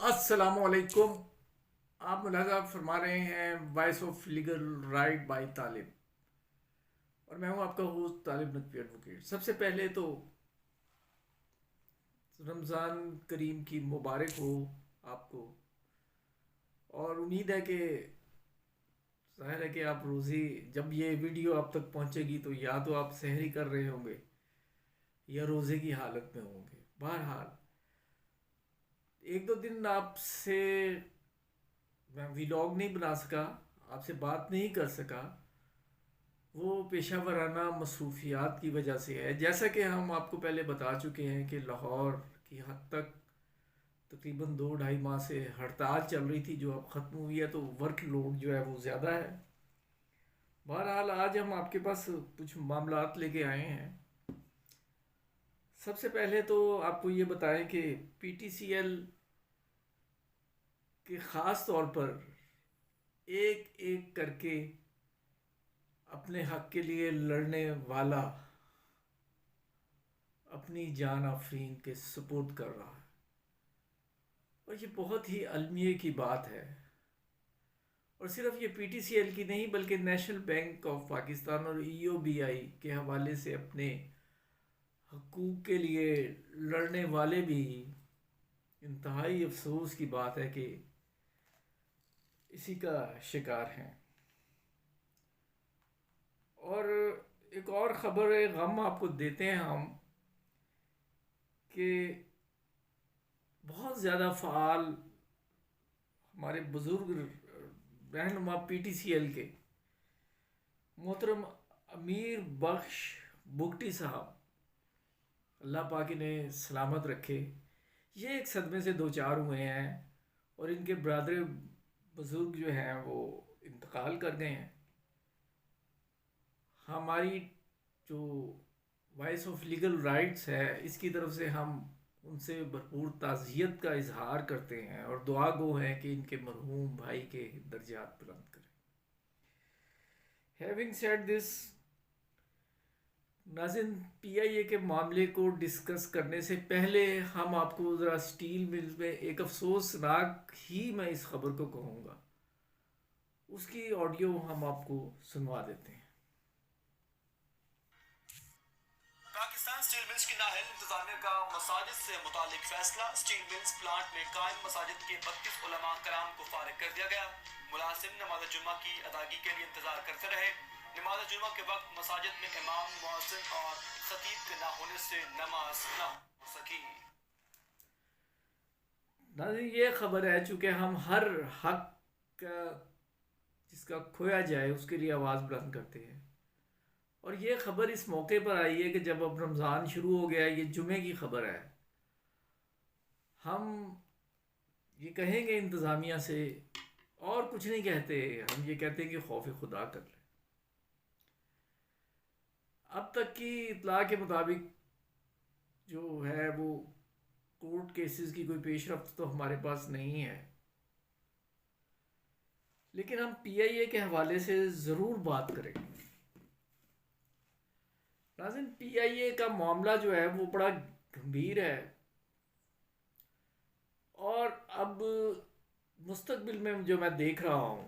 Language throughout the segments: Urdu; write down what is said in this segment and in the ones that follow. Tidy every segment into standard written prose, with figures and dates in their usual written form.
السلام علیکم. آپ ملاحظہ فرما رہے ہیں voice of legal right by Talib, اور میں ہوں آپ کا ہوسٹ طالب نقوی ایڈوکیٹ. سب سے پہلے تو رمضان کریم کی مبارک ہو آپ کو، اور امید ہے کہ ظاہر ہے کہ آپ روزی، جب یہ ویڈیو آپ تک پہنچے گی تو یا تو آپ سحری کر رہے ہوں گے یا روزے کی حالت میں ہوں گے. بہرحال ایک دو دن آپ سے میں ویلاگ نہیں بنا سکا، آپ سے بات نہیں کر سکا. وہ پیشہ ورانہ مصروفیات کی وجہ سے ہے. جیسا کہ ہم آپ کو پہلے بتا چکے ہیں کہ لاہور کی حد تک تقریباً 2 ڈھائی ماہ سے ہڑتال چل رہی تھی، جو اب ختم ہوئی ہے، تو ورک لوڈ جو ہے وہ زیادہ ہے. بہرحال آج ہم آپ کے پاس کچھ معاملات لے کے آئے ہیں. سب سے پہلے تو آپ کو یہ بتائیں کہ پی ٹی سی ایل کے خاص طور پر ایک ایک کر کے اپنے حق کے لیے لڑنے والا اپنی جان آفرین کے سپرد کر رہا ہے. اور یہ بہت ہی المیے کی بات ہے. اور صرف یہ پی ٹی سی ایل کی نہیں، بلکہ نیشنل بینک آف پاکستان اور ای او بی آئی کے حوالے سے اپنے حقوق کے لیے لڑنے والے بھی انتہائی افسوس کی بات ہے کہ اسی کا شکار ہیں. اور ایک اور خبر غم آپ کو دیتے ہیں ہم کہ بہت زیادہ فعال ہمارے بزرگ رہنما پی ٹی سی ایل کے محترم امیر بخش بگٹی صاحب، اللہ پاک انہیں سلامت رکھے، یہ ایک صدمے سے دو چار ہوئے ہیں اور ان کے برادر بزرگ جو ہیں وہ انتقال کر گئے ہیں. ہماری جو وائس آف لیگل رائٹس ہے، اس کی طرف سے ہم ان سے بھرپور تعزیت کا اظہار کرتے ہیں اور دعا گو ہیں کہ ان کے مرحوم بھائی کے درجات بلند کریں. ہیونگ سیڈ دس، ناظرین، پی آئی اے کے معاملے کو ڈسکس کرنے سے پہلے ہم آپ کو ذرا سٹیل ملز میں ایک افسوسناک ہی میں اس خبر کو کہوں گا، اس کی آڈیو ہم آپ کو سنوا دیتے ہیں. پاکستان سٹیل ملز کی نااہل انتظامیہ کا مساجد سے متعلق فیصلہ. سٹیل ملز پلانٹ میں قائم مساجد کے 32 علماء کرام کو فارغ کر دیا گیا. ملازم نماز جمعہ کی ادائیگی کے لیے انتظار کرتے رہے. نماز جمعہ کے وقت مساجد میں امام، مؤذن اور خطیب کے نہ ہونے سے نماز نہ ہو سکی. ناظرین، یہ خبر ہے، چونکہ ہم ہر حق کا جس کا کھویا جائے اس کے لیے آواز بلند کرتے ہیں، اور یہ خبر اس موقع پر آئی ہے کہ جب اب رمضان شروع ہو گیا ہے. یہ جمعے کی خبر ہے. ہم یہ کہیں گے انتظامیہ سے، اور کچھ نہیں کہتے، ہم یہ کہتے ہیں کہ خوف خدا کر لیں. اب تک کی اطلاع کے مطابق جو ہے وہ کورٹ کیسز کی کوئی پیش رفت تو ہمارے پاس نہیں ہے، لیکن ہم پی آئی اے کے حوالے سے ضرور بات کریں گے. ناظرین، پی آئی اے کا معاملہ جو ہے وہ بڑا گمبھیر ہے، اور اب مستقبل میں جو میں دیکھ رہا ہوں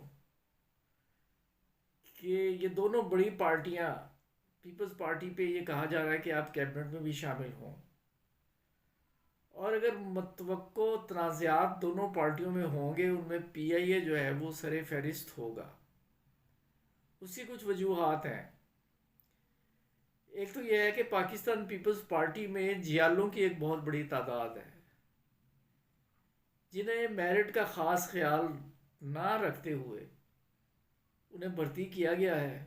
کہ یہ دونوں بڑی پارٹیاں، پیپلز پارٹی پہ یہ کہا جا رہا ہے کہ آپ کیبنٹ میں بھی شامل ہوں، اور اگر متوقع تنازعات دونوں پارٹیوں میں ہوں گے، ان میں پی آئی اے جو ہے وہ سر فہرست ہوگا. اس کی کچھ وجوہات ہیں. ایک تو یہ ہے کہ پاکستان پیپلز پارٹی میں جیالوں کی ایک بہت بڑی تعداد ہے، جنہیں میرٹ کا خاص خیال نہ رکھتے ہوئے انہیں بھرتی کیا گیا ہے،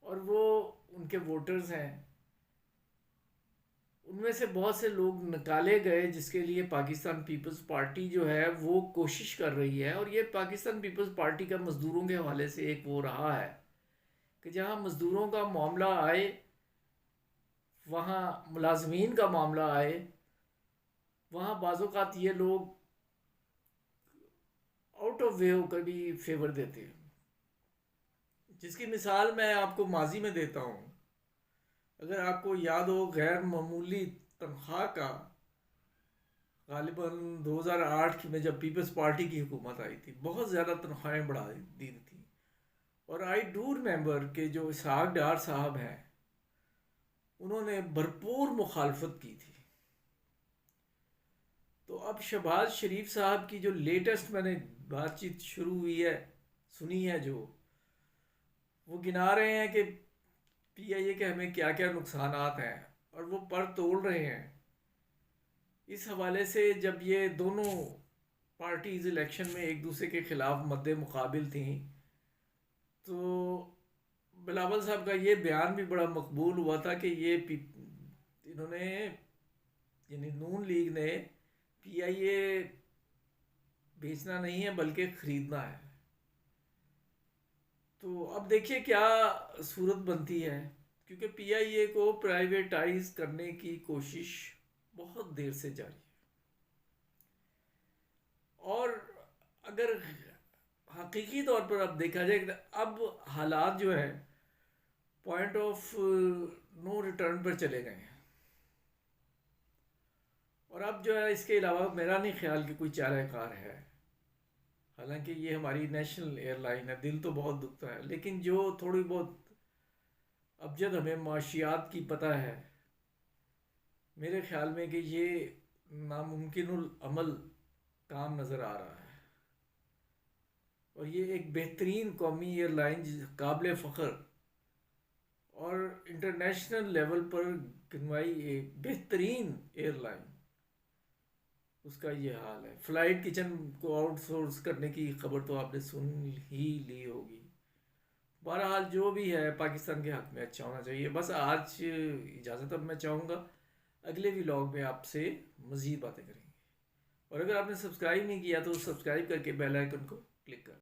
اور وہ ان کے ووٹرز ہیں. ان میں سے بہت سے لوگ نکالے گئے، جس کے لیے پاکستان پیپلز پارٹی جو ہے وہ کوشش کر رہی ہے. اور یہ پاکستان پیپلز پارٹی کا مزدوروں کے حوالے سے ایک وہ رہا ہے کہ جہاں مزدوروں کا معاملہ آئے، وہاں ملازمین کا معاملہ آئے، وہاں بعض اوقات یہ لوگ آؤٹ آف وے ہو کر بھی فیور دیتے ہیں. جس کی مثال میں آپ کو ماضی میں دیتا ہوں. اگر آپ کو یاد ہو، غیر معمولی تنخواہ کا غالباً 2008 میں جب پیپلز پارٹی کی حکومت آئی تھی، بہت زیادہ تنخواہیں بڑھا دی تھیں. اور آئی ڈو ریمبر کہ جو اسحاق ڈار صاحب ہیں انہوں نے بھرپور مخالفت کی تھی. تو اب شہباز شریف صاحب کی جو لیٹسٹ میں نے بات چیت شروع ہوئی ہے، سنی ہے، جو وہ گنا رہے ہیں کہ پی آئی اے کے ہمیں کیا کیا نقصانات ہیں، اور وہ پر تول رہے ہیں. اس حوالے سے جب یہ دونوں پارٹیز الیکشن میں ایک دوسرے کے خلاف مد مقابل تھیں، تو بلاول صاحب کا یہ بیان بھی بڑا مقبول ہوا تھا کہ انہوں نے، یعنی نون لیگ نے، پی آئی اے بیچنا نہیں ہے بلکہ خریدنا ہے. تو اب دیکھیے کیا صورت بنتی ہے، کیونکہ پی آئی اے کو پرائیویٹائز کرنے کی کوشش بہت دیر سے جاری ہے. اور اگر حقیقی طور پر اب دیکھا جائے کہ اب حالات جو ہیں پوائنٹ آف نو ریٹرن پر چلے گئے ہیں، اور اب جو ہے اس کے علاوہ میرا نہیں خیال کہ کوئی چارہ کار ہے. حالانکہ یہ ہماری نیشنل ایئر لائن ہے، دل تو بہت دکھتا ہے، لیکن جو تھوڑی بہت اب جب ہمیں معاشیات کی پتہ ہے، میرے خیال میں کہ یہ ناممکن العمل کام نظر آ رہا ہے. اور یہ ایک بہترین قومی ایئر لائن قابل فخر اور انٹرنیشنل لیول پر گنوائی ایک بہترین ایئر لائن، اس کا یہ حال ہے. فلائٹ کچن کو آؤٹ سورس کرنے کی خبر تو آپ نے سن ہی لی ہوگی. بہرحال جو بھی ہے پاکستان کے حق میں اچھا ہونا چاہیے. بس آج اجازت اب میں چاہوں گا، اگلے ولاگ میں آپ سے مزید باتیں کریں گے. اور اگر آپ نے سبسکرائب نہیں کیا تو سبسکرائب کر کے بیل آئیکن کو کلک کر